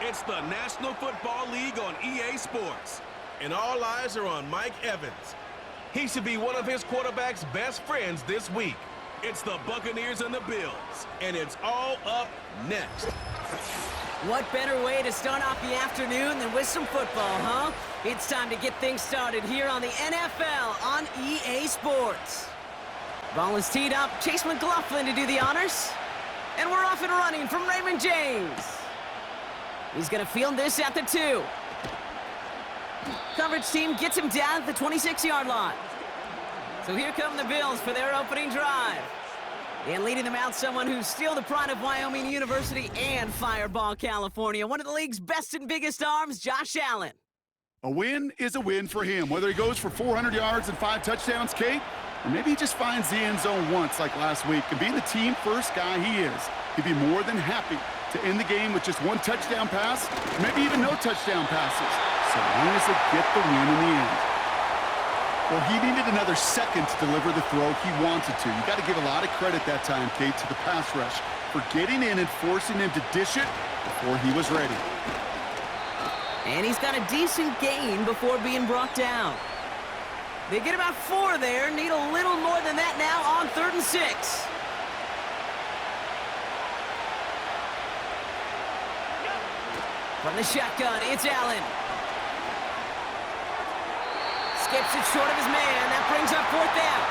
It's the National Football League on EA Sports. And all eyes are on Mike Evans. He should be one of his quarterback's best friends this week. It's the Buccaneers and the Bills, and it's all up next. What better way to start off the afternoon than with some football, huh? It's time to get things started here on the NFL on EA Sports. Ball is teed up. Chase McLaughlin to do the honors. And we're off and running from Raymond James. He's going to field this at the 2. Coverage team gets him down at the 26-yard line. So here come the Bills for their opening drive. And leading them out, someone who's still the pride of Wyoming University and Fireball, California. One of the league's best and biggest arms, Josh Allen. A win is a win for him, whether he goes for 400 yards and 5 touchdowns, Kate, or maybe he just finds the end zone once like last week. And being the team-first guy he is, he'd be more than happy to end the game with just 1 touchdown pass, maybe even no touchdown passes, so long as they get the win in the end. Well, he needed another second to deliver the throw he wanted to. You got to give a lot of credit that time, Kate, to the pass rush for getting in and forcing him to dish it before he was ready. And he's got a decent gain before being brought down. They get about 4 there, need a little more than that now on 3rd and 6. From the shotgun, it's Allen. Skips it short of his man. That brings up 4th down.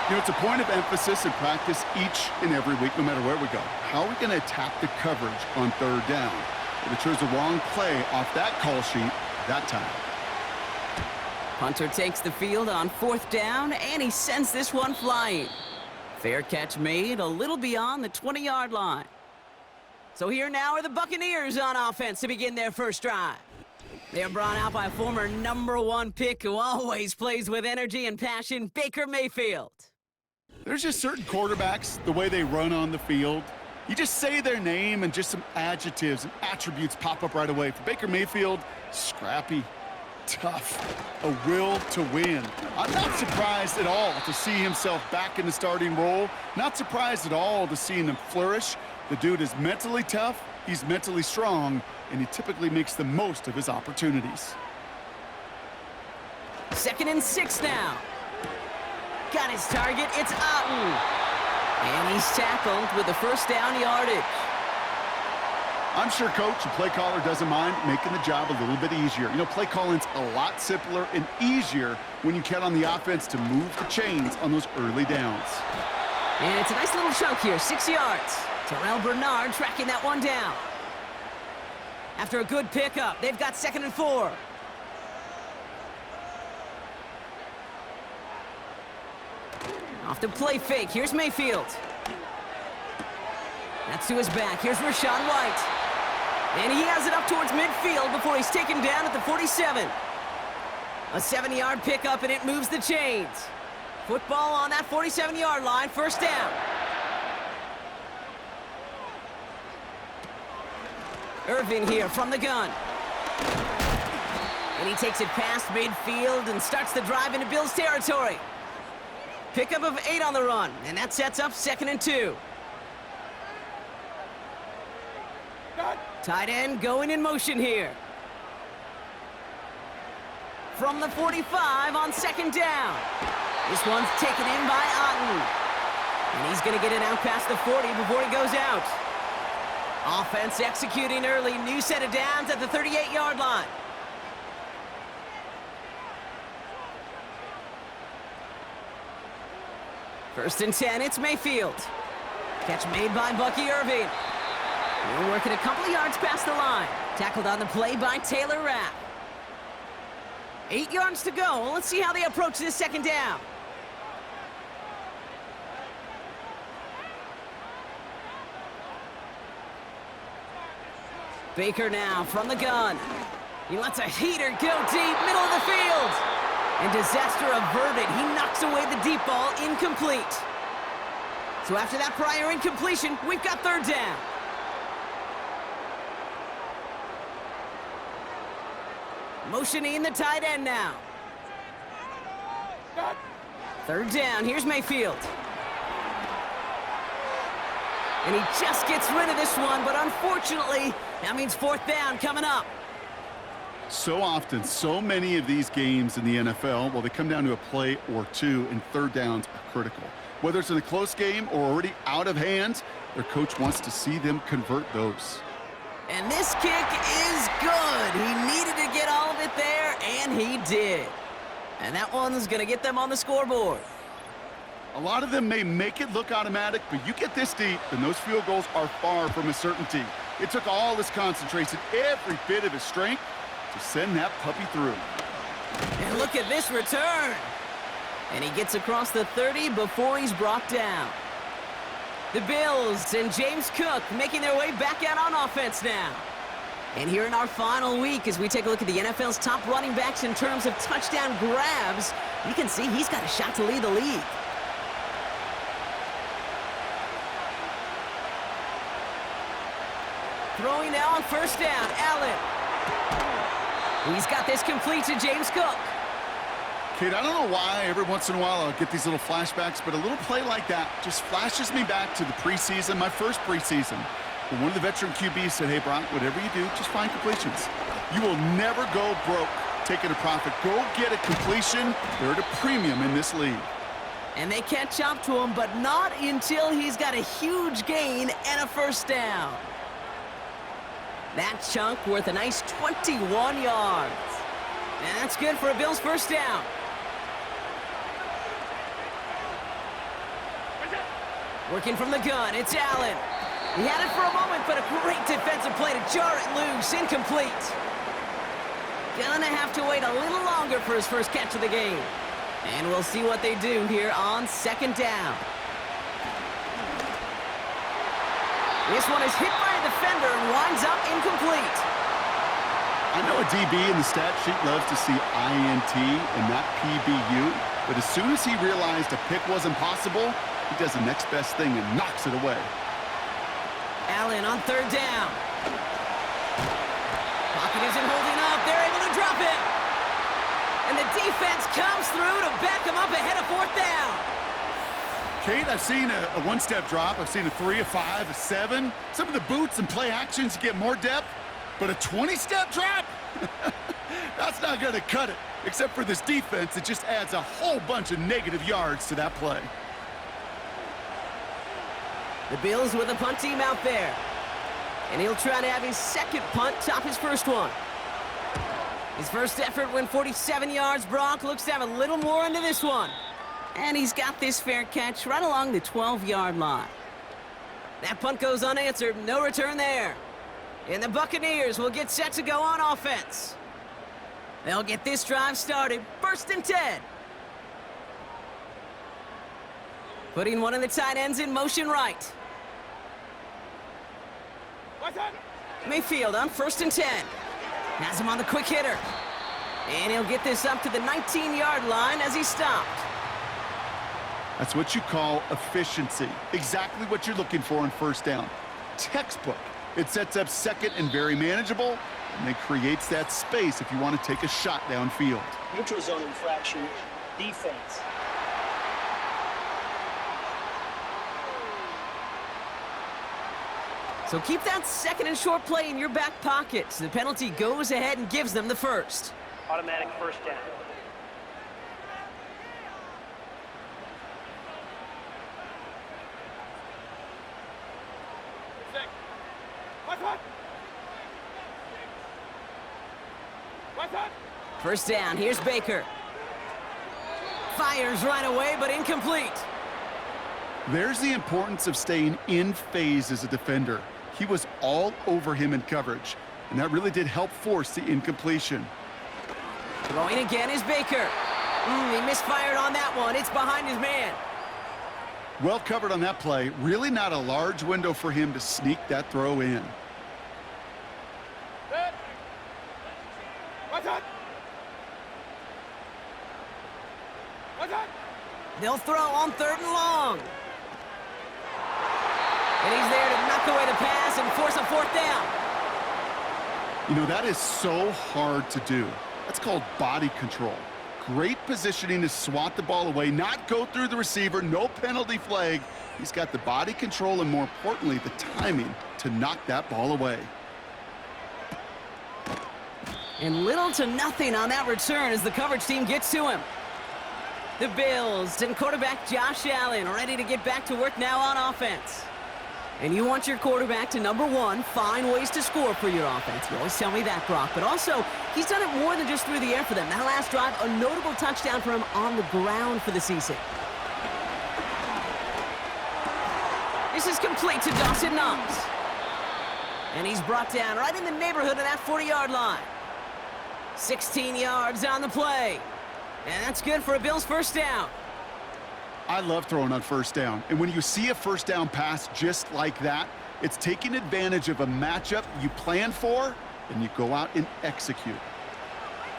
You know, it's a point of emphasis in practice each and every week, no matter where we go. How are we going to attack the coverage on 3rd down? But it chose the wrong play off that call sheet that time. Hunter takes the field on 4th down, and he sends this one flying. Fair catch made a little beyond the 20-yard line. So here now are the Buccaneers on offense to begin their first drive. They are brought out by a former #1 pick who always plays with energy and passion, Baker Mayfield. There's just certain quarterbacks, the way they run on the field. You just say their name and just some adjectives and attributes pop up right away. For Baker Mayfield, scrappy, tough, a will to win. I'm not surprised at all to see himself back in the starting role. Not surprised at all to see him flourish. The dude is mentally tough, he's mentally strong, and he typically makes the most of his opportunities. 2nd and 6 now. Got his target, it's Otten. And he's tackled with the 1st down yardage. I'm sure coach and play caller doesn't mind making the job a little bit easier. You know, play calling's a lot simpler and easier when you count on the offense to move the chains on those early downs. And it's a nice little chunk here, 6 yards. Terrell Bernard tracking that one down. After a good pickup, they've got 2nd and 4. Off the play fake, here's Mayfield. That's to his back, here's Rachaad White. And he has it up towards midfield before he's taken down at the 47. A 7-yard pickup, and it moves the chains. Football on that 47-yard line, 1st down. Irvin here from the gun. And he takes it past midfield and starts the drive into Bills territory. Pickup of 8 on the run, and that sets up 2nd and 2. Tight end going in motion here. From the 45 on 2nd down. This one's taken in by Otten. And he's going to get it out past the 40 before he goes out. Offense executing early. New set of downs at the 38-yard line. First and 10, it's Mayfield. Catch made by Bucky Irving. We're working a couple of yards past the line. Tackled on the play by Taylor Rapp. 8 yards to go. Let's see how they approach this 2nd down. Baker now from the gun. He lets a heater go deep, middle of the field. And disaster averted. He knocks away the deep ball, incomplete. So after that prior incompletion, we've got 3rd down. Motioning the tight end now. 3rd down, here's Mayfield. And he just gets rid of this one, but unfortunately, that means fourth down coming up. So often, so many of these games in the NFL, well, they come down to a play or two, and third downs are critical. Whether it's in a close game or already out of hand, their coach wants to see them convert those. And this kick is good. He needed to get all of it there, and he did. And that one's going to get them on the scoreboard. A lot of them may make it look automatic, but you get this deep, and those field goals are far from a certainty. It took all his concentration, every bit of his strength, to send that puppy through. And look at this return. And he gets across the 30 before he's brought down. The Bills and James Cook making their way back out on offense now. And here in our final week, as we take a look at the NFL's top running backs in terms of touchdown grabs, you can see he's got a shot to lead the league. Throwing now on first down, Allen. He's got this complete to James Cook. Kid, I don't know why every once in a while I'll get these little flashbacks, but a little play like that just flashes me back to the preseason, my first preseason. When one of the veteran QBs said, hey, Brock, whatever you do, just find completions. You will never go broke taking a profit. Go get a completion. They're at a premium in this league. And they catch up to him, but not until he's got a huge gain and a first down. That chunk worth a nice 21 yards. And that's good for a Bills first down. Working from the gun, it's Allen. He had it for a moment, but a great defensive play to jar it loose. Incomplete. Gonna have to wait a little longer for his first catch of the game. And we'll see what they do here on second down. This one is hit by a defender and winds up incomplete. I know a DB in the stat sheet loves to see INT and not PBU, but as soon as he realized a pick wasn't possible, he does the next best thing and knocks it away. Allen on third down. Pocket isn't holding up. They're able to drop it. And the defense comes through to back him up ahead of fourth down. Kate, I've seen a one-step drop. I've seen a 3, a 5, a 7. Some of the boots and play actions get more depth, but a 20-step drop? That's not going to cut it. Except for this defense, it just adds a whole bunch of negative yards to that play. The Bills with a punt team out there. And he'll try to have his second punt top his first one. His first effort went 47 yards. Brock looks to have a little more into this one. And he's got this fair catch right along the 12-yard line. That punt goes unanswered. No return there. And the Buccaneers will get set to go on offense. They'll get this drive started. First and 10. Putting one of the tight ends in motion right. Mayfield on first and 10. Has him on the quick hitter. And he'll get this up to the 19-yard line as he stopped. That's what you call efficiency. Exactly what you're looking for on first down. Textbook. It sets up second and very manageable, and it creates that space if you want to take a shot downfield. Neutral zone infraction, defense. So keep that second and short play in your back pocket. The penalty goes ahead and gives them the first. Automatic first down. First down, here's Baker. Fires right away, but incomplete. There's the importance of staying in phase as a defender. He was all over him in coverage, and that really did help force the incompletion. Throwing again is Baker. He misfired on that one. It's behind his man. Well covered on that play. Really not a large window for him to sneak that throw in. They'll throw on third and long. And he's there to knock away the pass and force a fourth down. You know, that is so hard to do. That's called body control. Great positioning to swat the ball away, not go through the receiver, no penalty flag. He's got the body control and, more importantly, the timing to knock that ball away. And little to nothing on that return as the coverage team gets to him. The Bills and quarterback Josh Allen ready to get back to work now on offense. And you want your quarterback to, number one, find ways to score for your offense. You always tell me that, Brock. But also, he's done it more than just through the air for them. That last drive, a notable touchdown for him on the ground for the season. This is complete to Dawson Knox. And he's brought down right in the neighborhood of that 40-yard line. 16 yards on the play. And that's good for a Bills first down. I love throwing on first down. And when you see a first down pass just like that, it's taking advantage of a matchup you plan for, and you go out and execute.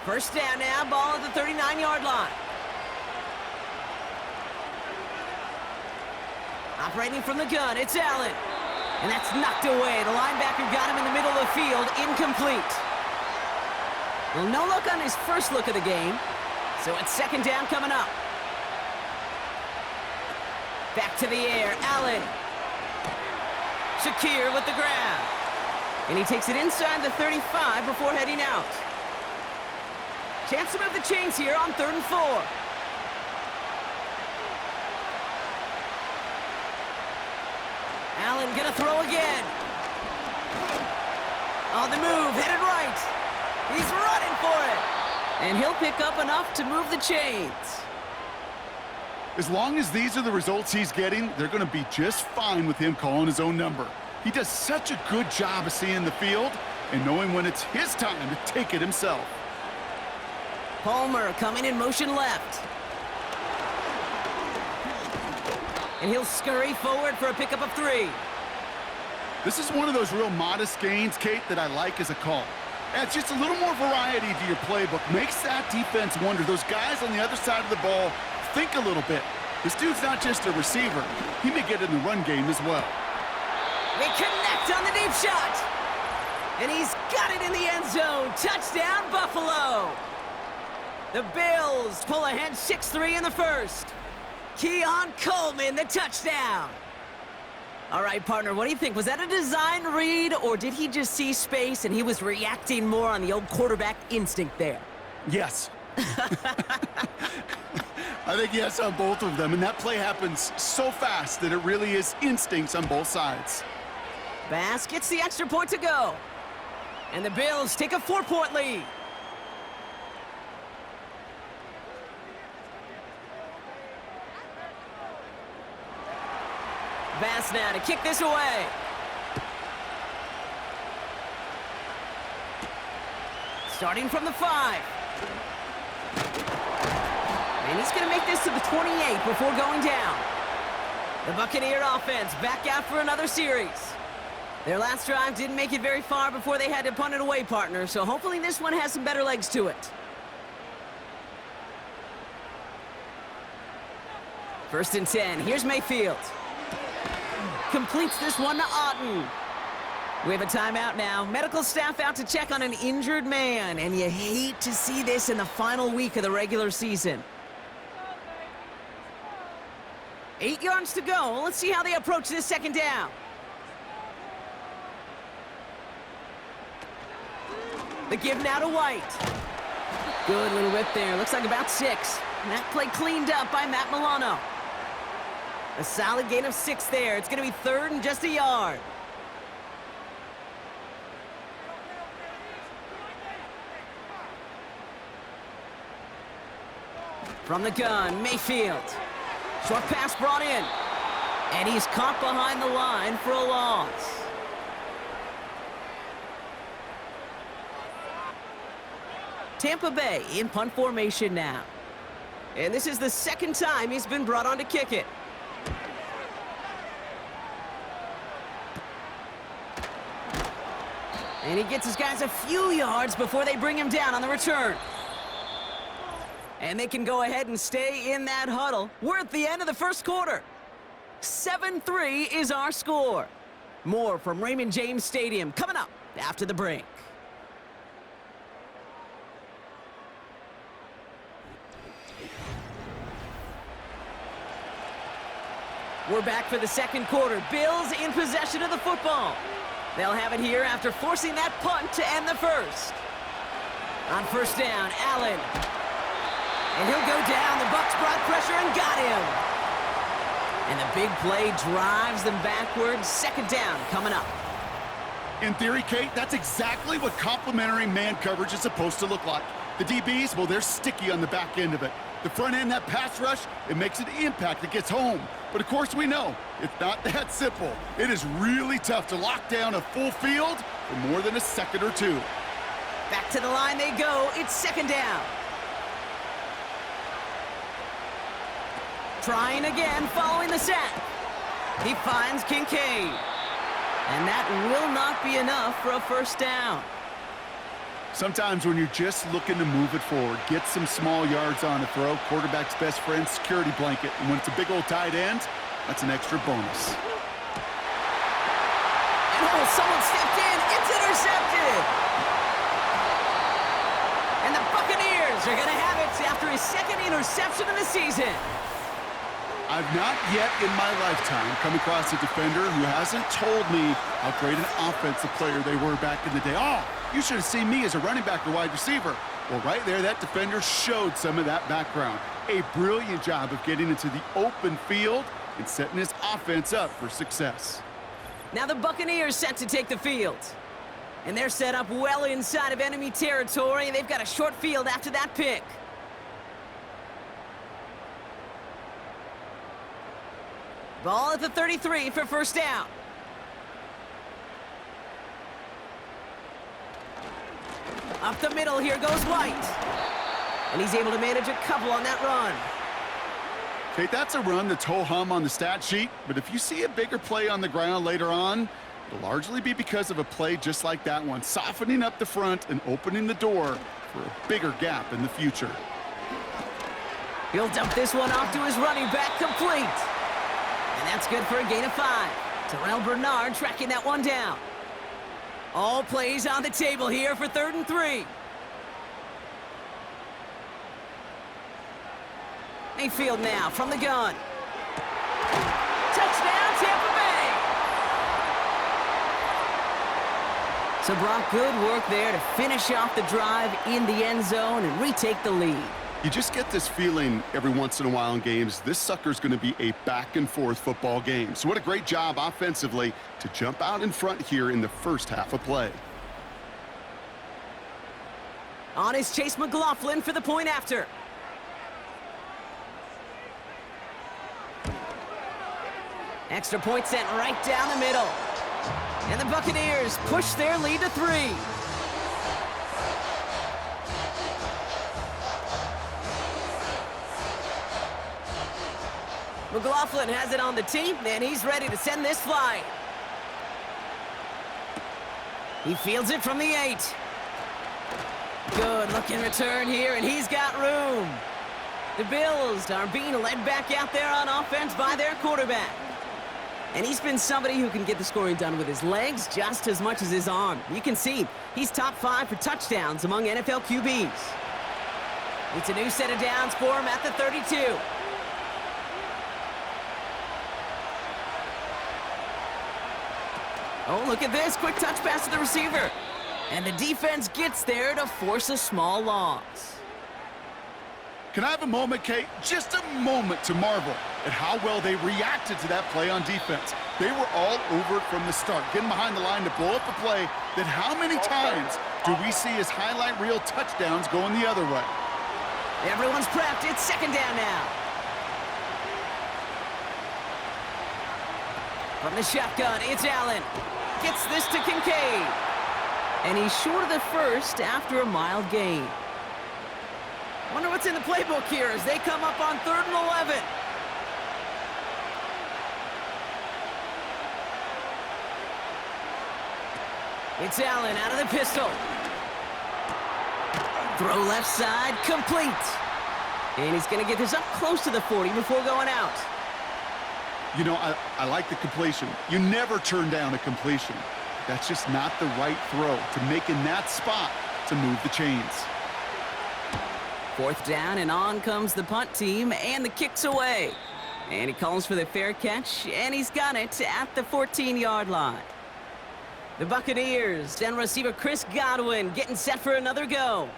First down now, ball at the 39-yard line. Operating from the gun, it's Allen. And that's knocked away. The linebacker got him in the middle of the field, incomplete. Well, no luck on his first look of the game. So it's second down coming up. Back to the air, Allen. Shakir with the grab. And he takes it inside the 35 before heading out. Chance to move the chains here on 3rd and 4. Allen gonna throw again. On the move, headed right. He's running for it. And he'll pick up enough to move the chains. As long as these are the results he's getting, they're going to be just fine with him calling his own number. He does such a good job of seeing the field and knowing when it's his time to take it himself. Palmer coming in motion left. And he'll scurry forward for a pickup of 3. This is one of those real modest gains, Kate, that I like as a call. Adds just a little more variety to your playbook. Makes that defense wonder. Those guys on the other side of the ball think a little bit. This dude's not just a receiver. He may get in the run game as well. They connect on the deep shot. And he's got it in the end zone. Touchdown, Buffalo. The Bills pull ahead 6-3 in the first. Keon Coleman, the touchdown. All right, partner, what do you think? Was that a design read, or did he just see space and he was reacting more on the old quarterback instinct there? Yes. I think yes on both of them, and that play happens so fast that it really is instincts on both sides. Bass gets the extra point to go. And the Bills take a 4-point lead. Bass now to kick this away. Starting from the 5. And he's going to make this to the 28 before going down. The Buccaneer offense back out for another series. Their last drive didn't make it very far before they had to punt it away, partner, so hopefully this one has some better legs to it. First and 10. Here's Mayfield. Completes this one to Otten. We have a timeout now. Medical staff out to check on an injured man, and you hate to see this in the final week of the regular season. 8 yards to go. Let's see how they approach this second down. The give now to White. Good little rip there. Looks like about 6. And that play cleaned up by Matt Milano. A solid gain of 6 there. It's going to be 3rd and just a yard. From the gun, Mayfield. Short pass brought in. And he's caught behind the line for a loss. Tampa Bay in punt formation now. And this is the second time he's been brought on to kick it. And he gets his guys a few yards before they bring him down on the return. And they can go ahead and stay in that huddle. We're at the end of the first quarter. 7-3 is our score. More from Raymond James Stadium coming up after the break. We're back for the second quarter. Bills in possession of the football. They'll have it here after forcing that punt to end the first. On first down, Allen. And he'll go down. The Bucs brought pressure and got him. And the big play drives them backwards. Second down coming up. In theory, Kate, that's exactly what complementary man coverage is supposed to look like. The DBs, well, they're sticky on the back end of it. The front end, that pass rush, it makes an impact that gets home. But of course we know, it's not that simple. It is really tough to lock down a full field for more than a second or two. Back to the line they go. It's second down. Trying again, following the sack. He finds Kincaid. And that will not be enough for a first down. Sometimes when you're just looking to move it forward, get some small yards on the throw, quarterback's best friend, security blanket. And when it's a big old tight end, that's an extra bonus. And oh, someone stepped in. It's intercepted. And the Buccaneers are going to have it after his second interception of the season. I've not yet in my lifetime come across a defender who hasn't told me how great an offensive player they were back in the day. Oh, you should have seen me as a running back or wide receiver. Well, right there, that defender showed some of that background. A brilliant job of getting into the open field and setting his offense up for success. Now the Buccaneers set to take the field. And they're set up well inside of enemy territory. They've got a short field after that pick. Ball at the 33 for first down. Up the middle, here goes White. And he's able to manage a couple on that run. Okay, that's a run that's ho-hum on the stat sheet, but if you see a bigger play on the ground later on, it'll largely be because of a play just like that one, softening up the front and opening the door for a bigger gap in the future. He'll dump this one off to his running back, complete. And that's good for a gain of 5. Terrell Bernard tracking that one down. All plays on the table here for 3rd and 3. Mayfield now from the gun. Touchdown, Tampa Bay! So Brock, good work there to finish off the drive in the end zone and retake the lead. You just get this feeling every once in a while in games, this sucker's going to be a back-and-forth football game. So what a great job offensively to jump out in front here in the first half of play. On is Chase McLaughlin for the point after. Extra point sent right down the middle. And the Buccaneers push their lead to 3. McLaughlin has it on the tee, and he's ready to send this flying. He fields it from the 8. Good looking return here, and he's got room. The Bills are being led back out there on offense by their quarterback. And he's been somebody who can get the scoring done with his legs just as much as his arm. You can see he's top 5 for touchdowns among NFL QBs. It's a new set of downs for him at the 32. Oh, look at this. Quick touch pass to the receiver. And the defense gets there to force a small loss. Can I have a moment, Kate? Just a moment to marvel at how well they reacted to that play on defense. They were all over it from the start, getting behind the line to blow up a play that how many times do we see as highlight reel touchdowns going the other way? Everyone's prepped. It's second down now. From the shotgun, it's Allen. Gets this to Kincaid. And he's short of the first after a mild gain. Wonder what's in the playbook here as they come up on 3rd and 11. It's Allen out of the pistol. Throw left side, complete. And he's going to get this up close to the 40 before going out. You know, I like the completion. You never turn down a completion. That's just not the right throw to make in that spot to move the chains. 4th down, and on comes the punt team, and the kick's away. And he calls for the fair catch, and he's got it at the 14-yard line. The Buccaneers and receiver Chris Godwin getting set for another go.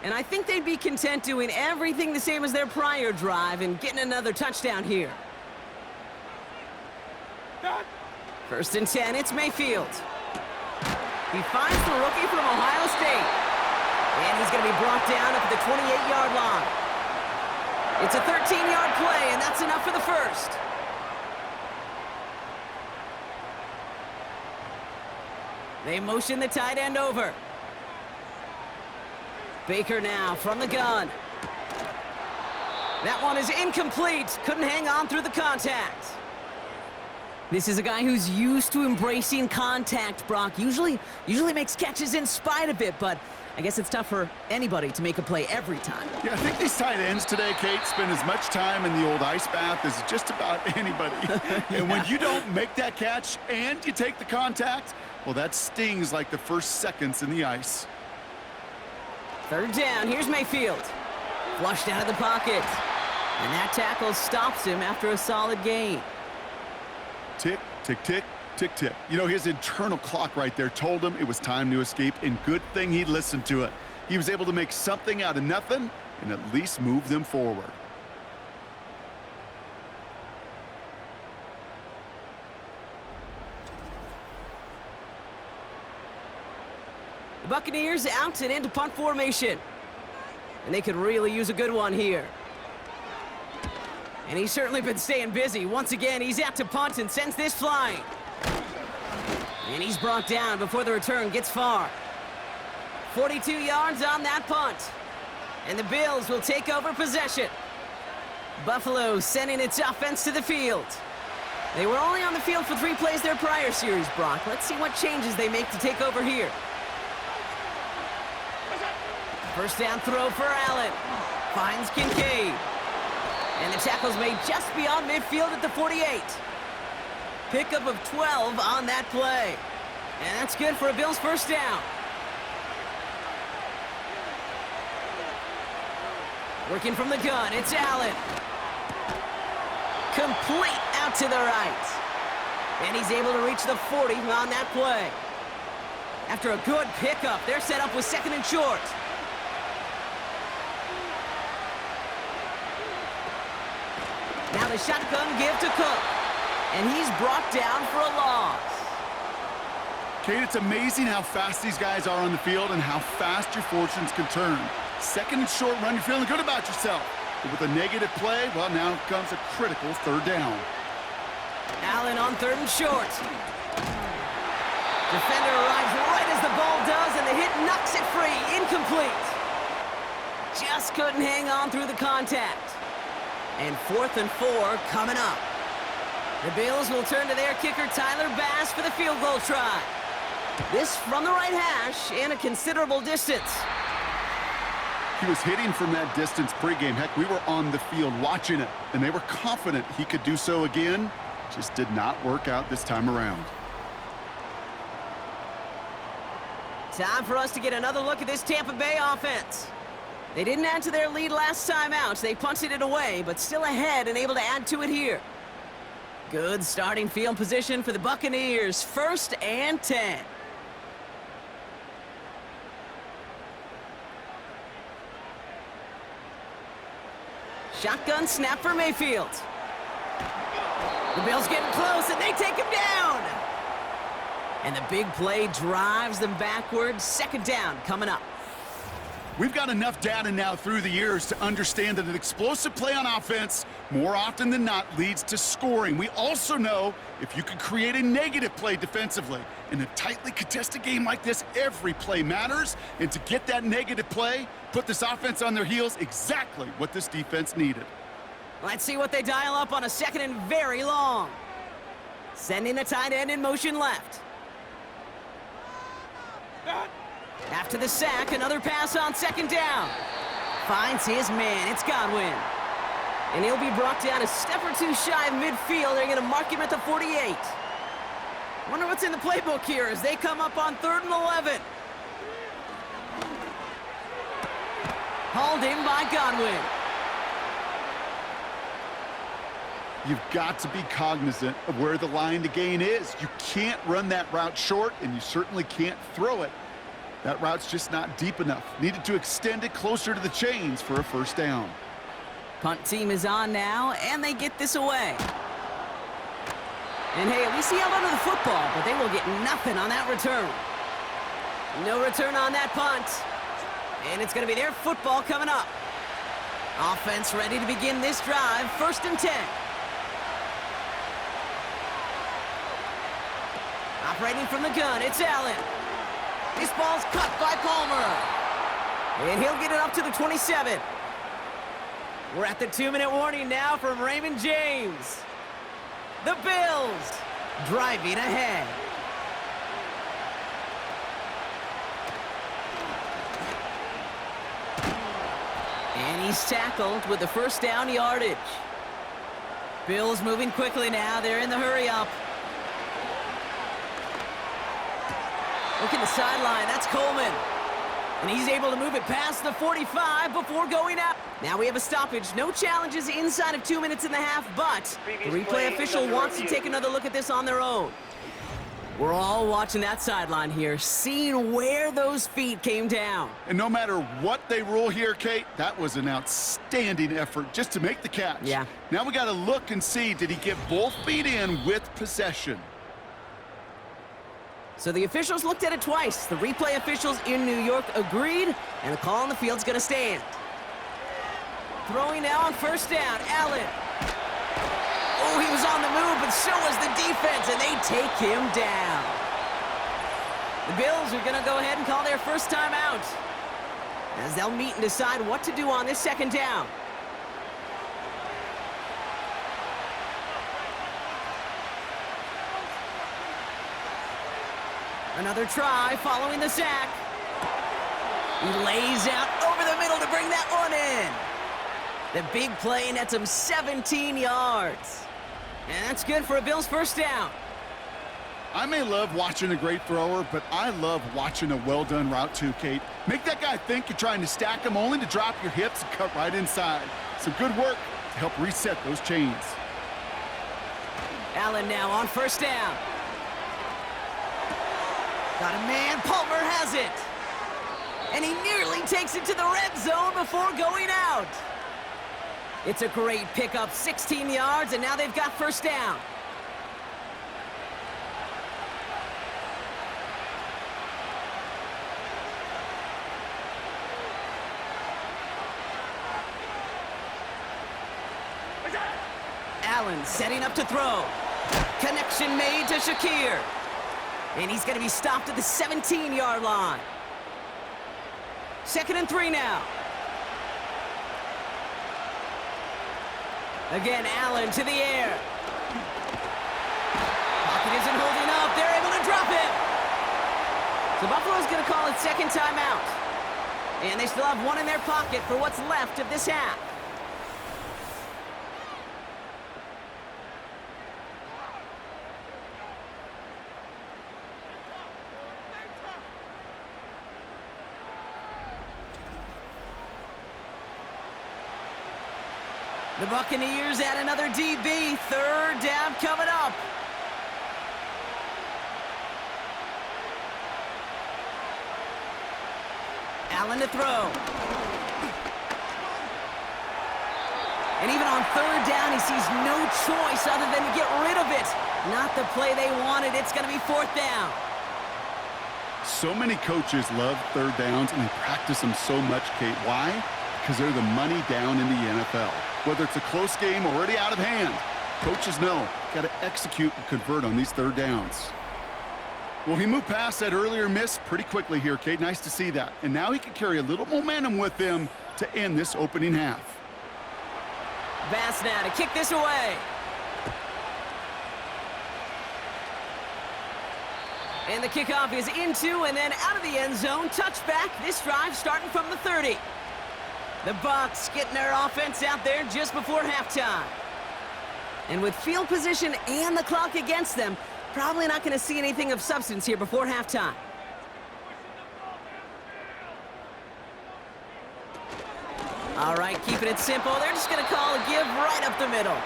And I think they'd be content doing everything the same as their prior drive and getting another touchdown here. 1st and 10, it's Mayfield. He finds the rookie from Ohio State. And he's going to be brought down up at the 28-yard line. It's a 13-yard play, and that's enough for the first. They motion the tight end over. Baker now from the gun. That one is incomplete. Couldn't hang on through the contact. This is a guy who's used to embracing contact, Brock. Usually makes catches in spite of it, but I guess it's tough for anybody to make a play every time. Yeah, I think these tight ends today, Kate, spend as much time in the old ice bath as just about anybody. And when you don't make that catch and you take the contact, well, that stings like the first seconds in the ice. 3rd down, here's Mayfield. Flushed out of the pocket. And that tackle stops him after a solid gain. Tick, tick, tick, tick, tick. You know, his internal clock right there told him it was time to escape, and good thing he listened to it. He was able to make something out of nothing and at least move them forward. The Buccaneers out and into punt formation. And they could really use a good one here. And he's certainly been staying busy. Once again, he's out to punt and sends this flying. And he's brought down before the return gets far. 42 yards on that punt. And the Bills will take over possession. Buffalo sending its offense to the field. They were only on the field for 3 plays their prior series, Brock. Let's see what changes they make to take over here. 1st down throw for Allen. Finds Kincaid. And the tackle's made just beyond midfield at the 48. Pickup of 12 on that play. And that's good for a Bills 1st down. Working from the gun, it's Allen. Complete out to the right. And he's able to reach the 40 on that play. After a good pickup, they're set up with 2nd and short. Now the shotgun give to Cook. And he's brought down for a loss. Kate, it's amazing how fast these guys are on the field and how fast your fortunes can turn. 2nd and short run, you're feeling good about yourself. But with a negative play, well, now comes a critical 3rd down. Allen on 3rd and short. Defender arrives right as the ball does, and the hit knocks it free. Incomplete. Just couldn't hang on through the contact. And 4th and 4 coming up. The Bills will turn to their kicker, Tyler Bass, for the field goal try. This from the right hash and a considerable distance. He was hitting from that distance pregame. Heck, we were on the field watching it, and they were confident he could do so again. Just did not work out this time around. Time for us to get another look at this Tampa Bay offense. They didn't add to their lead last time out. They punted it away, but still ahead and able to add to it here. Good starting field position for the Buccaneers. 1st and 10. Shotgun snap for Mayfield. The Bills getting close, and they take him down. And the big play drives them backwards. 2nd down coming up. We've got enough data now through the years to understand that an explosive play on offense more often than not leads to scoring. We also know if you can create a negative play defensively. In a tightly contested game like this, every play matters. And to get that negative play, put this offense on their heels, exactly what this defense needed. Let's see what they dial up on a 2nd and very long. Sending a tight end in motion left. After the sack, another pass on 2nd down. Finds his man, it's Godwin. And he'll be brought down a step or two shy of midfield. They're going to mark him at the 48. Wonder what's in the playbook here as they come up on 3rd and 11. Hauled in by Godwin. You've got to be cognizant of where the line to gain is. You can't run that route short, and you certainly can't throw it. That route's just not deep enough. Needed to extend it closer to the chains for a first down. Punt team is on now, and they get this away. And hey, at least he held onto the football, but they will get nothing on that return. No return on that punt. And it's going to be their football coming up. Offense ready to begin this drive, 1st and 10. Operating from the gun, it's Allen. This ball's cut by Palmer. And he'll get it up to the 27. We're at the 2-minute warning now from Raymond James. The Bills driving ahead. And he's tackled with the first down yardage. Bills moving quickly now. They're in the hurry up. Look at the sideline. That's Coleman. And he's able to move it past the 45 before going out. Now we have a stoppage. No challenges inside of 2 minutes and a half, but the replay official wants to take another look at this on their own. We're all watching that sideline here, seeing where those feet came down. And no matter what they rule here, Kate, that was an outstanding effort just to make the catch. Yeah. Now we got to look and see, did he get both feet in with possession? So the officials looked at it twice. The replay officials in New York agreed, and the call on the field's going to stand. Throwing now on 1st down, Allen. Oh, he was on the move, but so was the defense, and they take him down. The Bills are going to go ahead and call their first timeout, as they'll meet and decide what to do on this 2nd down. Another try following the sack. He lays out over the middle to bring that one in. The big play nets him 17 yards. And that's good for a Bills first down. I may love watching a great thrower, but I love watching a well-done route too, Kate. Make that guy think you're trying to stack him only to drop your hips and cut right inside. Some good work to help reset those chains. Allen now on 1st down. Got a man, Palmer has it. And he nearly takes it to the red zone before going out. It's a great pickup, 16 yards, and now they've got 1st down. Allen setting up to throw. Connection made to Shakir. And he's going to be stopped at the 17-yard line. 2nd and 3 now. Again, Allen to the air. Pocket isn't holding up. They're able to drop it. So Buffalo's going to call it 2nd timeout. And they still have one in their pocket for what's left of this half. The Buccaneers add another DB. 3rd down coming up. Allen to throw. And even on 3rd down, he sees no choice other than to get rid of it. Not the play they wanted. It's going to be 4th down. So many coaches love 3rd downs, and they practice them so much, Kate. Why? Because they're the money down in the NFL. Whether it's a close game already out of hand, coaches know, got to execute and convert on these 3rd downs. Well, he moved past that earlier miss pretty quickly here, Kate. Nice to see that. And now he can carry a little momentum with him to end this opening half. Bass now to kick this away. And the kickoff is into and then out of the end zone. Touchback. This drive starting from the 30. The Bucs getting their offense out there just before halftime. And with field position and the clock against them, probably not going to see anything of substance here before halftime. All right, keeping it simple. They're just going to call a give right up the middle.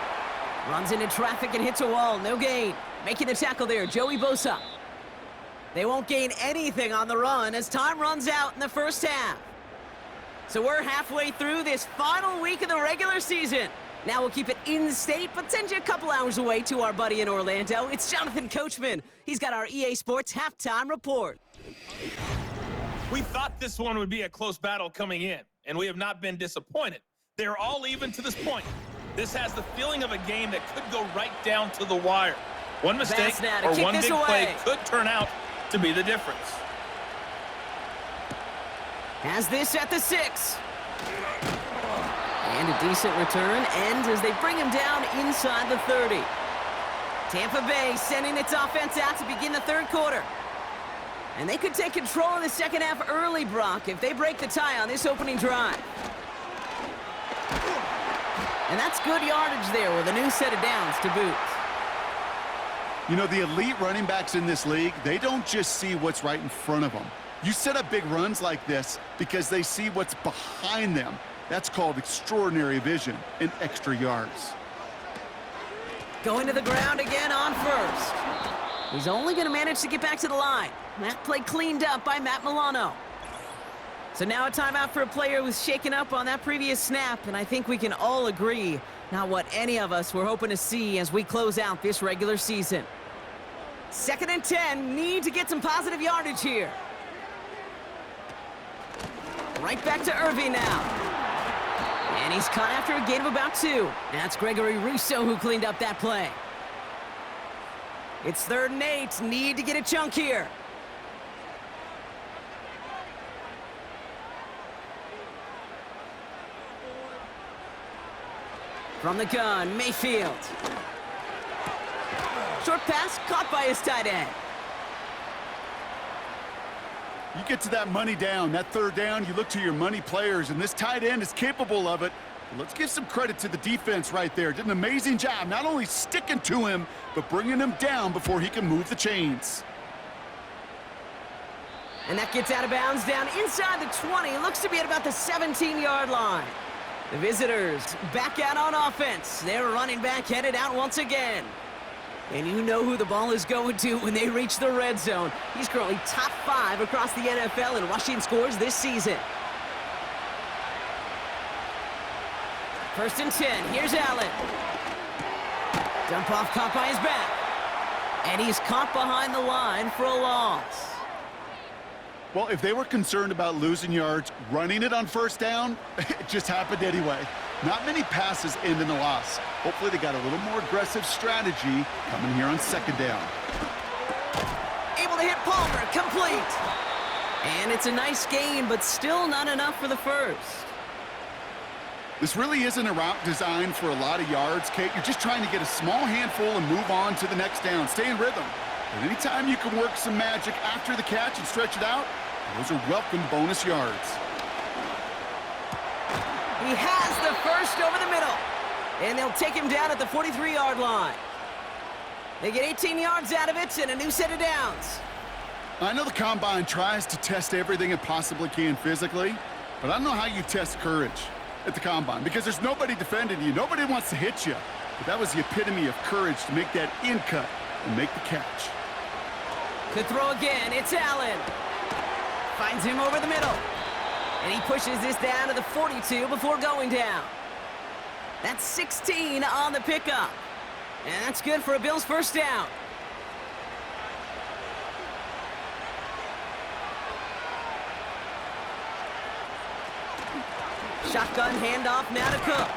Runs into traffic and hits a wall. No gain. Making the tackle there, Joey Bosa. They won't gain anything on the run as time runs out in the first half. So we're halfway through this final week of the regular season. Now we'll keep it in-state, but send you a couple hours away to our buddy in Orlando. It's Jonathan Coachman. He's got our EA Sports halftime report. We thought this one would be a close battle coming in, and we have not been disappointed. They're all even to this point. This has the feeling of a game that could go right down to the wire. One mistake or one big play could turn out to be the difference. Has this at the 6. And a decent return ends as they bring him down inside the 30. Tampa Bay sending its offense out to begin the third quarter. And they could take control of the second half early, Brock, if they break the tie on this opening drive. And that's good yardage there with a new set of downs to boot. You know, the elite running backs in this league, they don't just see what's right in front of them. You set up big runs like this because they see what's behind them. That's called extraordinary vision and extra yards. Going to the ground again on first. He's only going to manage to get back to the line. That play cleaned up by Matt Milano. So now a timeout for a player who was shaken up on that previous snap, and I think we can all agree, not what any of us were hoping to see as we close out this regular season. 2nd and 10, need to get some positive yardage here. Right back to Irving now. And he's caught after a gain of about 2. That's Gregory Rousseau who cleaned up that play. It's 3rd and 8. Need to get a chunk here. From the gun, Mayfield. Short pass caught by his tight end. You get to that money down, that 3rd down, you look to your money players, and this tight end is capable of it. But let's give some credit to the defense right there. Did an amazing job, not only sticking to him, but bringing him down before he can move the chains. And that gets out of bounds down inside the 20. Looks to be at about the 17-yard line. The visitors back out on offense. Their running back headed out once again. And you know who the ball is going to when they reach the red zone. He's currently top 5 across the NFL in rushing scores this season. 1st and 10. Here's Allen. Dump off caught by his back. And he's caught behind the line for a loss. Well, if they were concerned about losing yards, running it on 1st down, it just happened anyway. Not many passes end in a loss. Hopefully they got a little more aggressive strategy coming here on 2nd down. Able to hit Palmer, complete. And it's a nice gain, but still not enough for the first. This really isn't a route designed for a lot of yards, Kate. You're just trying to get a small handful and move on to the next down. Stay in rhythm. And anytime you can work some magic after the catch and stretch it out, those are welcome bonus yards. He has the first over the middle. And they'll take him down at the 43-yard line. They get 18 yards out of it and a new set of downs. I know the Combine tries to test everything it possibly can physically, but I don't know how you test courage at the Combine because there's nobody defending you. Nobody wants to hit you. But that was the epitome of courage to make that in cut and make the catch. Could throw again. It's Allen. Finds him over the middle. And he pushes this down to the 42 before going down. That's 16 on the pickup. And that's good for a Bills 1st down. Shotgun handoff now to Cook.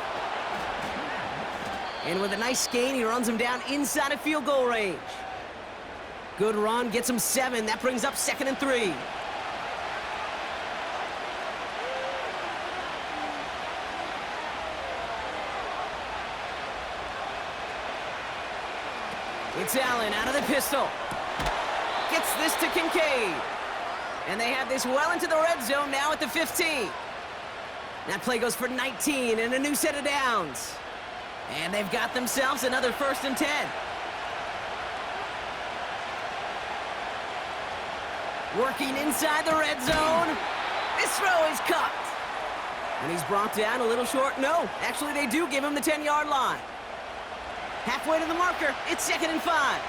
And with a nice gain, he runs him down inside of field goal range. Good run, gets him 7. That brings up 2nd and 3. It's Allen out of the pistol. Gets this to Kincaid. And they have this well into the red zone now at the 15. That play goes for 19 and a new set of downs. And they've got themselves another 1st and 10. Working inside the red zone. This throw is caught. And he's brought down a little short. No, actually they do give him the 10-yard line. Halfway to the marker. It's 2nd and 5.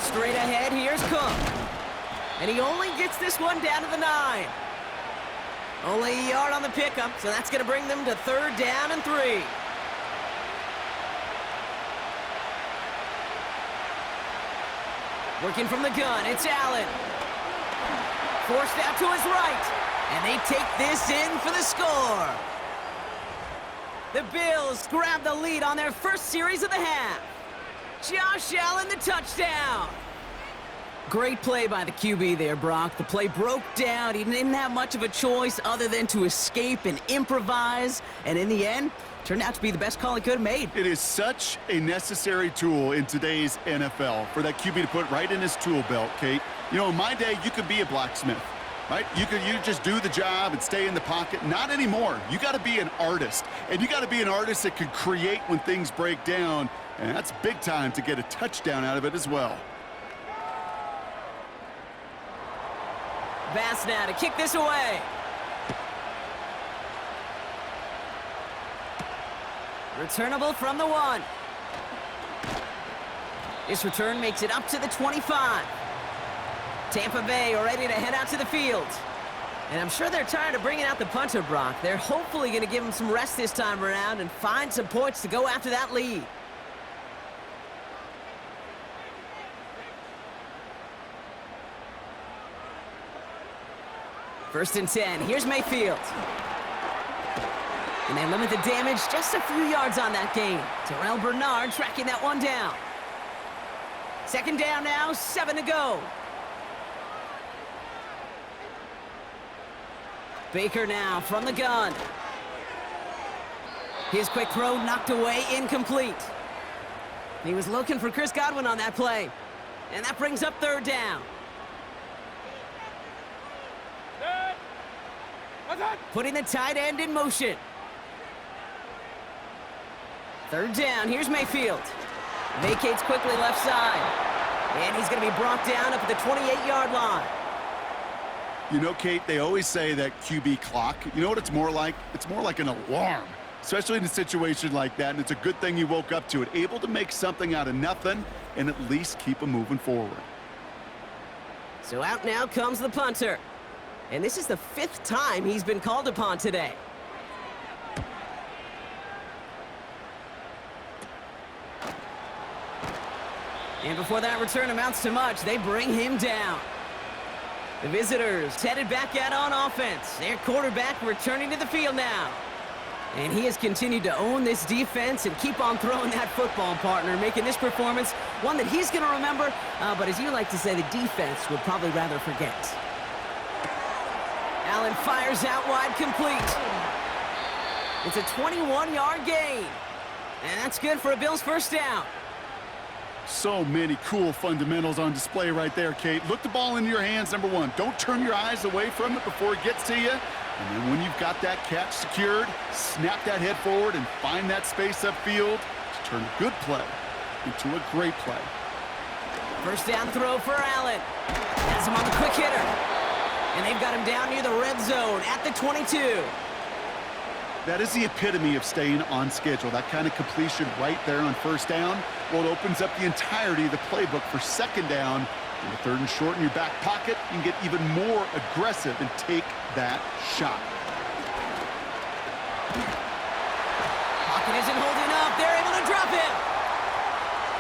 Straight ahead, here's Cook. And he only gets this one down to the 9. Only a yard on the pickup, so that's going to bring them to 3rd down and 3. Working from the gun, it's Allen. Forced out to his right. And they take this in for the score. The Bills grab the lead on their first series of the half. Josh Allen, the touchdown. Great play by the QB there, Brock. The play broke down. He didn't have much of a choice other than to escape and improvise. And in the end, turned out to be the best call he could have made. It is such a necessary tool in today's NFL for that QB to put right in his tool belt, Kate. You know, in my day, you could be a blacksmith, right? You just do the job and stay in the pocket. Not anymore. You got to be an artist. And you got to be an artist that can create when things break down. And that's big time to get a touchdown out of it as well. Bass now to kick this away. Returnable from the 1. This return makes it up to the 25. Tampa Bay are ready to head out to the field. And I'm sure they're tired of bringing out the punter, Brock. They're hopefully going to give him some rest this time around and find some points to go after that lead. First and 10. Here's Mayfield. And they limit the damage just a few yards on that game. Terrell Bernard tracking that one down. 2nd down now, 7 to go. Baker now from the gun. His quick throw knocked away, incomplete. He was looking for Chris Godwin on that play. And that brings up 3rd down. Putting the tight end in motion. 3rd down, here's Mayfield. Vacates quickly left side. And he's going to be brought down up at the 28-yard line. You know, Kate, they always say that QB clock, you know what it's more like? It's more like an alarm, especially in a situation like that, and it's a good thing you woke up to it. Able to make something out of nothing and at least keep them moving forward. So out now comes the punter. And this is the 5th time he's been called upon today. And before that return amounts to much, they bring him down. The visitors headed back out on offense. Their quarterback returning to the field now. And he has continued to own this defense and keep on throwing that football, partner, making this performance one that he's going to remember, but as you like to say, the defense would probably rather forget. Allen fires out wide, complete. It's a 21-yard gain. And that's good for a Bills first down. So many cool fundamentals on display right there, Kate. Look the ball into your hands, number 1. Don't turn your eyes away from it before it gets to you. And then when you've got that catch secured, snap that head forward and find that space upfield to turn a good play into a great play. First down throw for Allen. Has him on the quick hitter. And they've got him down near the red zone at the 22. That is the epitome of staying on schedule. That kind of completion right there on first down. Well, it opens up the entirety of the playbook for 2nd down. And with 3rd and short in your back pocket, you can get even more aggressive and take that shot. Pocket isn't holding up. They're able to drop him.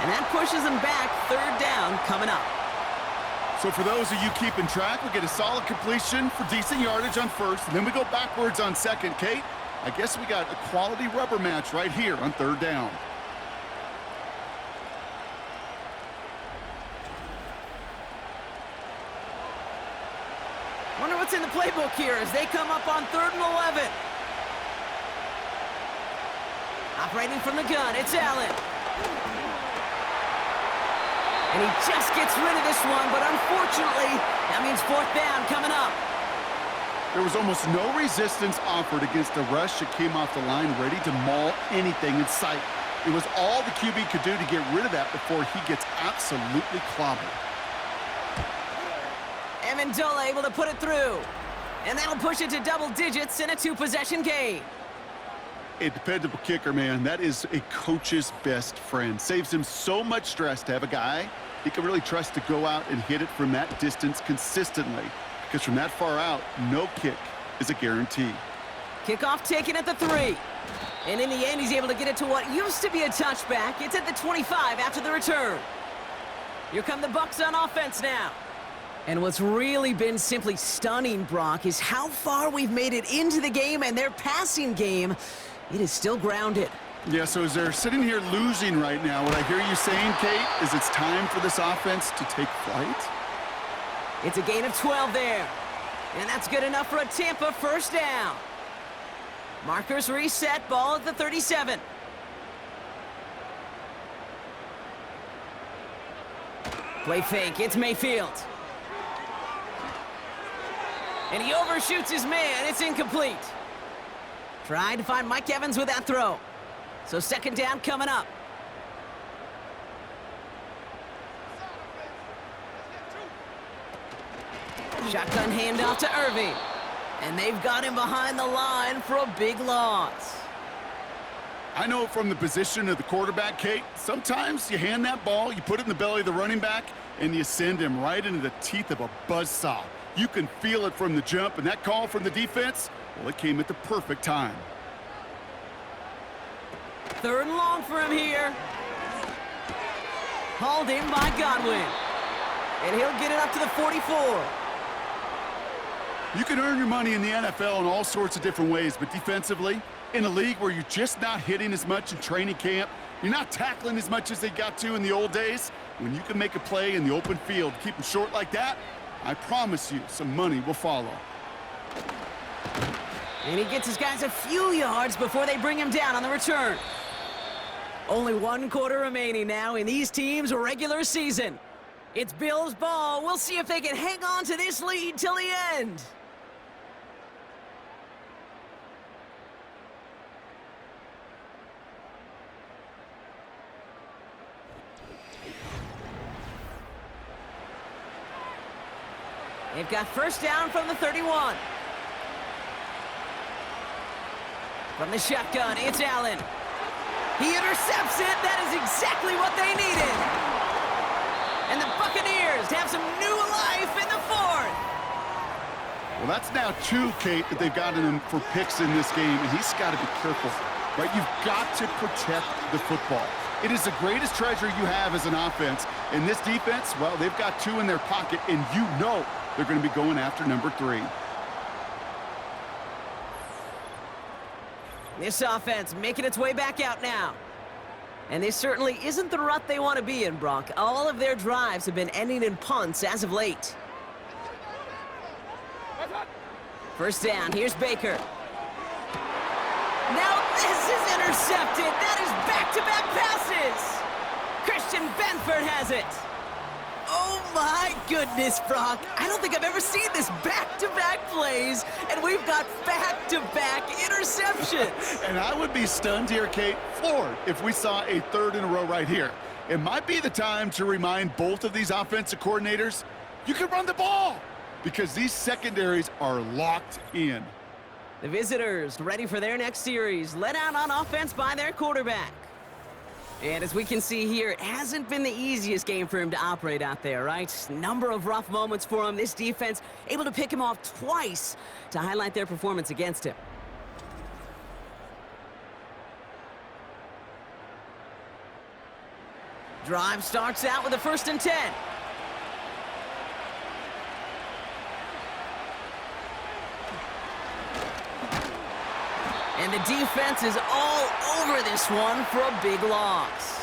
And that pushes them back. 3rd down coming up. So for those of you keeping track, we get a solid completion for decent yardage on 1st, and then we go backwards on 2nd. Kate, I guess we got a quality rubber match right here on 3rd down. Wonder what's in the playbook here as they come up on 3rd and 11. Operating from the gun, it's Allen. And he just gets rid of this one, but unfortunately, that means 4th down coming up. There was almost no resistance offered against a rush that came off the line ready to maul anything in sight. It was all the QB could do to get rid of that before he gets absolutely clobbered. Amendola able to put it through. And that'll push it to double digits in a 2-possession game. A dependable kicker, man. That is a coach's best friend. Saves him so much stress to have a guy he can really trust to go out and hit it from that distance consistently. Because from that far out, no kick is a guarantee. Kickoff taken at the 3. And in the end, he's able to get it to what used to be a touchback. It's at the 25 after the return. Here come the Bucs on offense now. And what's really been simply stunning, Brock, is how far we've made it into the game, and their passing game, it is still grounded. Yeah, so as they're sitting here losing right now, what I hear you saying, Kate, is it's time for this offense to take flight? It's a gain of 12 there. And that's good enough for a Tampa first down. Markers reset, ball at the 37. Play fake, it's Mayfield. And he overshoots his man, it's incomplete. Trying to find Mike Evans with that throw. So second down coming up. Shotgun handoff to Irving. And they've got him behind the line for a big loss. I know from the position of the quarterback, Kate, sometimes you hand that ball, you put it in the belly of the running back, and you send him right into the teeth of a buzzsaw. You can feel it from the jump, and that call from the defense, well, it came at the perfect time. Third and long for him here. Hauled in by Godwin. And he'll get it up to the 44. You can earn your money in the NFL in all sorts of different ways, but defensively, in a league where you're just not hitting as much in training camp, you're not tackling as much as they got to in the old days, when you can make a play in the open field, keep them short like that, I promise you some money will follow. And he gets his guys a few yards before they bring him down on the return. Only 1 quarter remaining now in these teams' regular season. It's Bills ball. We'll see if they can hang on to this lead till the end. They've got first down from the 31. From the shotgun, it's Allen. He intercepts it. That is exactly what they needed. And the Buccaneers have some new life in the 4th. Well, that's now 2, Kate, that they've gotten him for picks in this game, and he's got to be careful, right? You've got to protect the football. It is the greatest treasure you have as an offense. And this defense, well, they've got 2 in their pocket, and you know they're going to be going after number 3. This offense making its way back out now. And this certainly isn't the rut they want to be in, Brock. All of their drives have been ending in punts as of late. First down, here's Baker. Now this is intercepted. That is back-to-back passes. Christian Benford has it. Oh my goodness, Brock. I don't think I've ever seen this back-to-back plays, and we've got back-to-back interceptions. And I would be stunned here, Kate, floored, if we saw a 3rd in a row right here. It might be the time to remind both of these offensive coordinators, you can run the ball, because these secondaries are locked in. The visitors ready for their next series, led out on offense by their quarterback. And as we can see here, it hasn't been the easiest game for him to operate out there, right? Number of rough moments for him. This defense able to pick him off twice to highlight their performance against him. Drive starts out with a 1st and 10. And the defense is all over this one for a big loss.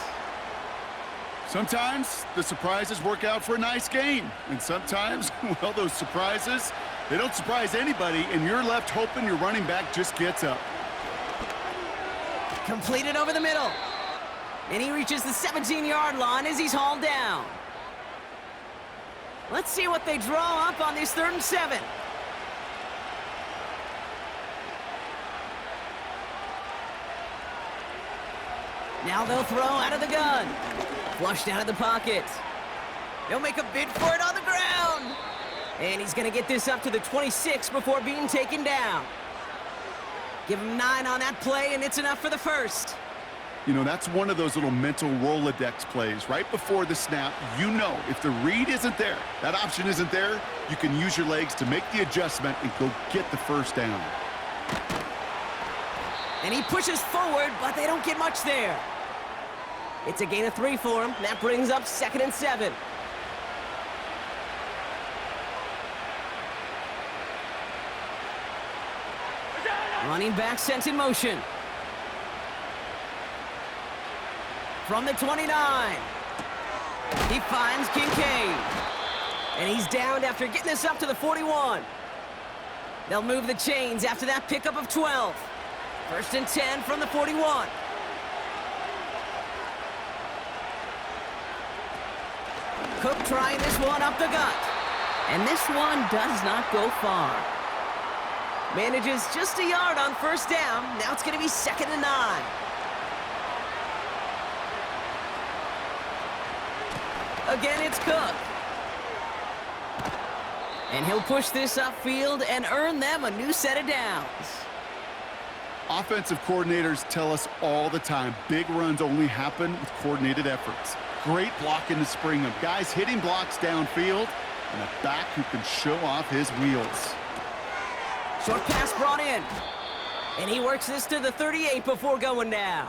Sometimes the surprises work out for a nice game. And sometimes, well, those surprises, they don't surprise anybody, and you're left hoping your running back just gets up. Completed over the middle. And he reaches the 17-yard line as he's hauled down. Let's see what they draw up on this 3rd and 7. Now they'll throw out of the gun. Flushed out of the pocket. They'll make a bid for it on the ground. And he's going to get this up to the 26 before being taken down. Give him 9 on that play, and it's enough for the first. You know, that's one of those little mental Rolodex plays. Right before the snap, you know if the read isn't there, that option isn't there, you can use your legs to make the adjustment and go get the first down. And he pushes forward, but they don't get much there. It's a gain of 3 for him. That brings up 2nd and 7. Running back sent in motion. From the 29. He finds Kincaid. And he's downed after getting this up to the 41. They'll move the chains after that pickup of 12. 1st and 10 from the 41. Cook trying this one up the gut. And this one does not go far. Manages just a yard on 1st down. Now it's going to be 2nd and 9. Again, it's Cook. And he'll push this upfield and earn them a new set of downs. Offensive coordinators tell us all the time, big runs only happen with coordinated efforts. Great block in the spring of guys hitting blocks downfield and a back who can show off his wheels. Short pass brought in. And he works this to the 38 before going down.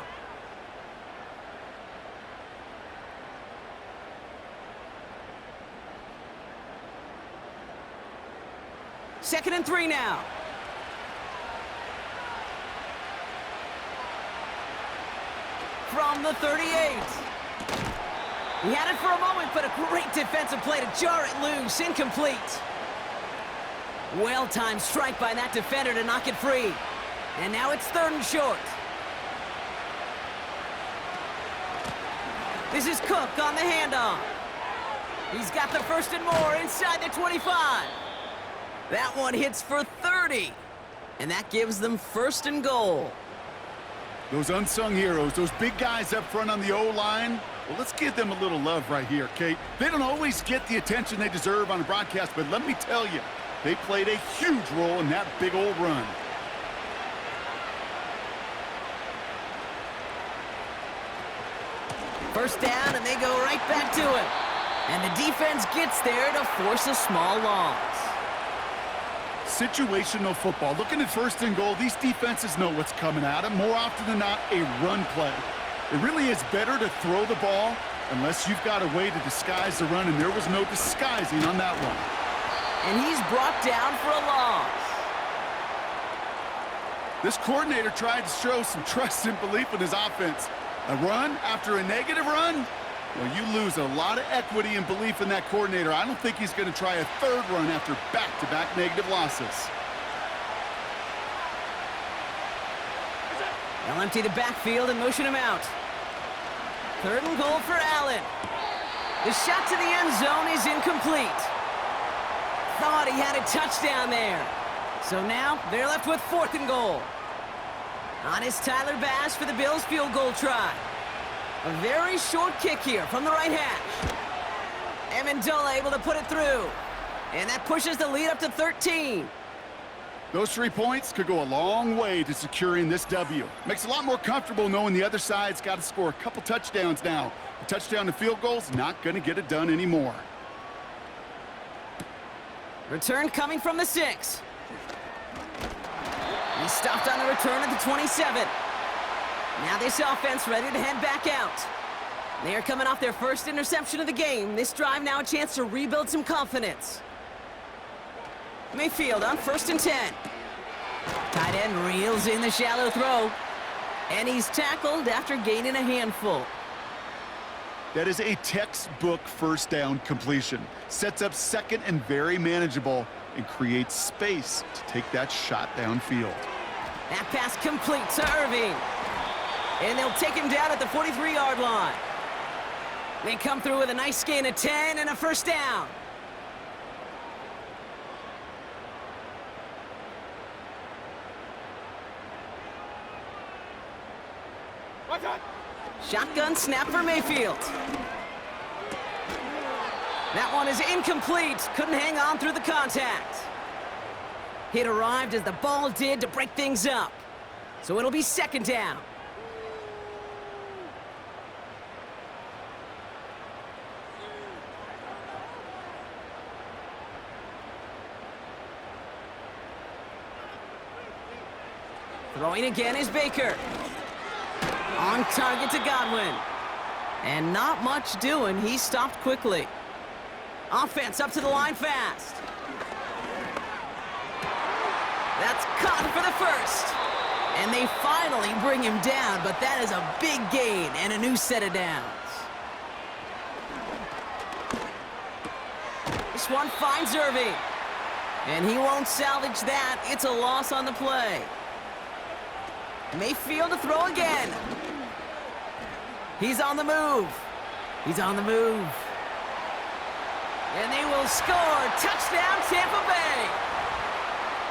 Second and 3 now. From the 38. He had it for a moment, but a great defensive play to jar it loose. Incomplete. Well-timed strike by that defender to knock it free. And now it's 3rd and short. This is Cook on the handoff. He's got the 1st and more inside the 25. That one hits for 30. And that gives them 1st and goal. Those unsung heroes, those big guys up front on the O-line, well, let's give them a little love right here, Kate. They don't always get the attention they deserve on the broadcast, but let me tell you, they played a huge role in that big old run. First down, and they go right back to it. And the defense gets there to force a small loss. Situational football. Looking at 1st and goal, these defenses know what's coming at them. More often than not, a run play. It really is better to throw the ball unless you've got a way to disguise the run, and there was no disguising on that one. And he's brought down for a loss. This coordinator tried to show some trust and belief in his offense. A run after a negative run? Well, you lose a lot of equity and belief in that coordinator. I don't think he's going to try a 3rd run after back-to-back negative losses. They'll empty the backfield and motion him out. 3rd and goal for Allen. The shot to the end zone is incomplete. Thought he had a touchdown there. So now they're left with 4th and goal. On is Tyler Bass for the Bills' field goal try. A very short kick here from the right hash. Amendola able to put it through. And that pushes the lead up to 13. Those 3 points could go a long way to securing this W. Makes it a lot more comfortable knowing the other side's got to score a couple touchdowns now. A touchdown to field goal's not going to get it done anymore. Return coming from the 6. He stopped on the return at the 27. Now this offense ready to head back out. They are coming off their first interception of the game. This drive now a chance to rebuild some confidence. Mayfield on 1st and 10. Tight end reels in the shallow throw. And he's tackled after gaining a handful. That is a textbook 1st down completion. Sets up 2nd and very manageable and creates space to take that shot downfield. That pass complete to Irving. And they'll take him down at the 43-yard line. They come through with a nice gain of 10 and a 1st down. Shotgun snap for Mayfield. That one is incomplete. Couldn't hang on through the contact. It arrived as the ball did to break things up. So it'll be second down. Throwing again is Baker. On target to Godwin. And not much doing. He stopped quickly. Offense up to the line fast. That's caught for the first. And they finally bring him down, but that is a big gain and a new set of downs. This one finds Irving. And he won't salvage that. It's a loss on the play. Mayfield to throw again. He's on the move. He's on the move. And they will score. Touchdown, Tampa Bay.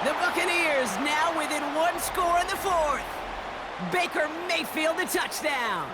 The Buccaneers now within one score in the fourth. Baker Mayfield a touchdown.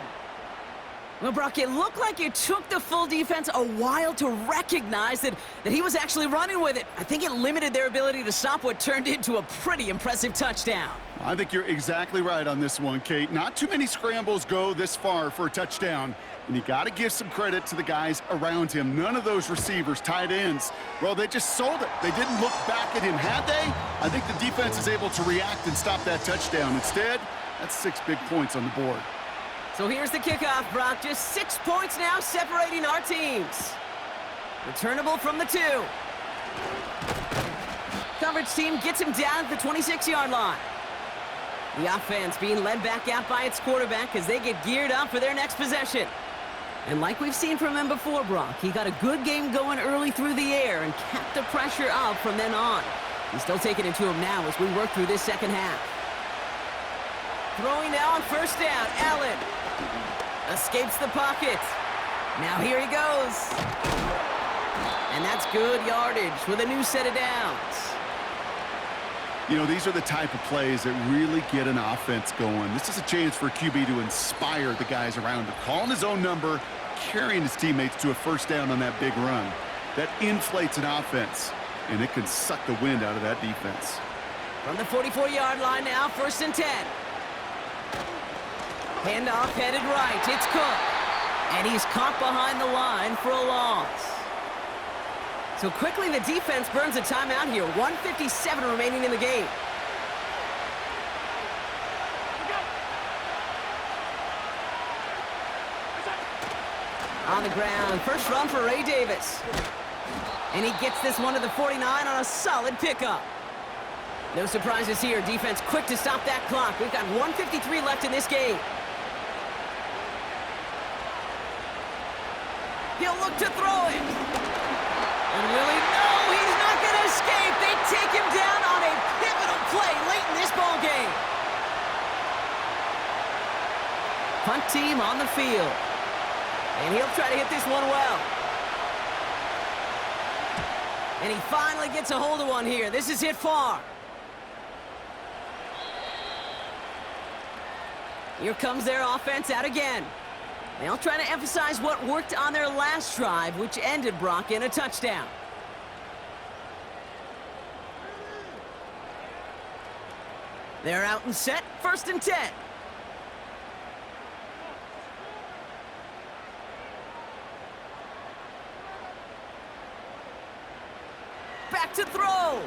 Well, Brock, it looked like it took the full defense a while to recognize that he was actually running with it. I think it limited their ability to stop what turned into a pretty impressive touchdown. I think you're exactly right on this one, Kate. Not too many scrambles go this far for a touchdown. And you got to give some credit to the guys around him. None of those receivers, tight ends, well, they just sold it. They didn't look back at him. Had they? I think the defense is able to react and stop that touchdown. Instead, that's 6 big points on the board. So here's the kickoff, Brock. Just 6 points now separating our teams. Returnable from the 2. Coverage team gets him down at the 26-yard line. The offense being led back out by its quarterback as they get geared up for their next possession. And like we've seen from him before, Brock, he got a good game going early through the air and kept the pressure up from then on. He's still taking it to him now as we work through this second half. Throwing now on first down, Allen. Escapes the pocket. Now here he goes. And that's good yardage with a new set of downs. You know, these are the type of plays that really get an offense going. This is a chance for a QB to inspire the guys around him. Calling his own number, carrying his teammates to a first down on that big run. That inflates an offense, and it can suck the wind out of that defense. From the 44-yard line now, 1st and 10. Handoff headed right. It's Cook. And he's caught behind the line for a loss. So quickly the defense burns a timeout here. 1:57 remaining in the game. On the ground, first run for Ray Davis. And he gets this one to the 49 on a solid pickup. No surprises here. Defense quick to stop that clock. We've got 1:53 left in this game. He'll look to throw it. And really, no, he's not going to escape. They take him down on a pivotal play late in this ball game. Punt team on the field. And he'll try to hit this one well. And he finally gets a hold of one here. This is hit far. Here comes their offense out again. They'll try to emphasize what worked on their last drive, which ended, Brock, in a touchdown. They're out and set, 1st and 10. Back to throw.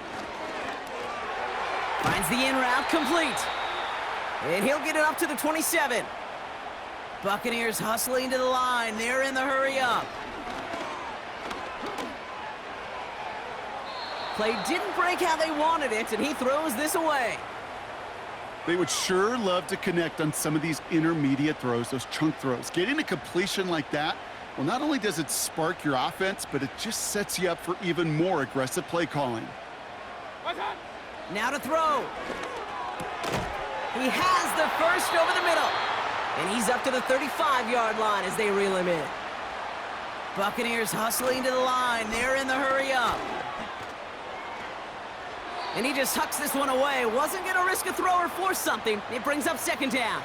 Finds the in route complete. And he'll get it up to the 27. Buccaneers hustling to the line. They're in the hurry up. Play didn't break how they wanted it, and he throws this away. They would sure love to connect on some of these intermediate throws, those chunk throws. Getting a completion like that, well, not only does it spark your offense, but it just sets you up for even more aggressive play calling. Now to throw. He has the first over the middle. And he's up to the 35-yard line as they reel him in. Buccaneers hustling to the line. They're in the hurry up. And he just hucks this one away. Wasn't going to risk a throw or force something. It brings up 2nd down.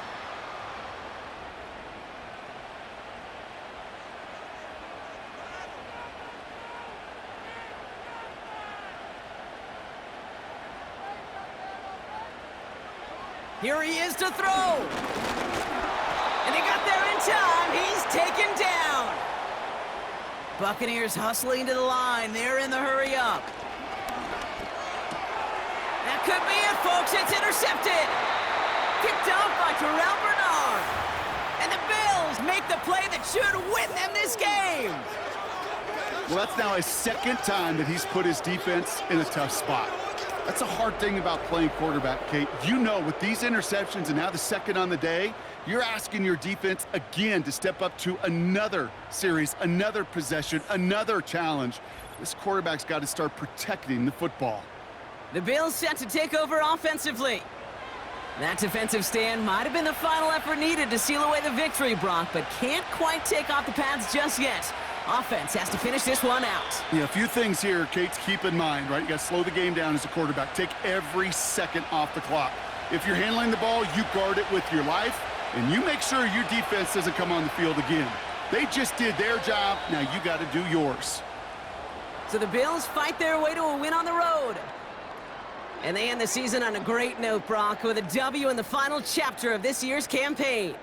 Here he is to throw. And he got there in time. He's taken down. Buccaneers hustling to the line. They're in the hurry up. That could be it, folks. It's intercepted. Kicked off by Terrell Bernard. And the Bills make the play that should win them this game. Well, that's now his second time that he's put his defense in a tough spot. That's a hard thing about playing quarterback, Kate. You know, with these interceptions and now the second on the day, you're asking your defense again to step up to another series, another possession, another challenge. This quarterback's got to start protecting the football. The Bills set to take over offensively. That defensive stand might have been the final effort needed to seal away the victory, Brock, but can't quite take off the pads just yet. Offense has to finish this one out. Yeah, a few things here, Kate, to keep in mind, right? You got to slow the game down as a quarterback. Take every second off the clock. If you're handling the ball, you guard it with your life, and you make sure your defense doesn't come on the field again. They just did their job. Now you got to do yours. So the Bills fight their way to a win on the road. And they end the season on a great note, Brock, with a W in the final chapter of this year's campaign.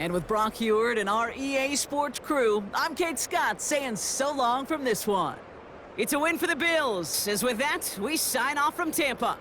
And with Brock Heward and our EA Sports crew, I'm Kate Scott saying so long from this one. It's a win for the Bills, as with that, we sign off from Tampa.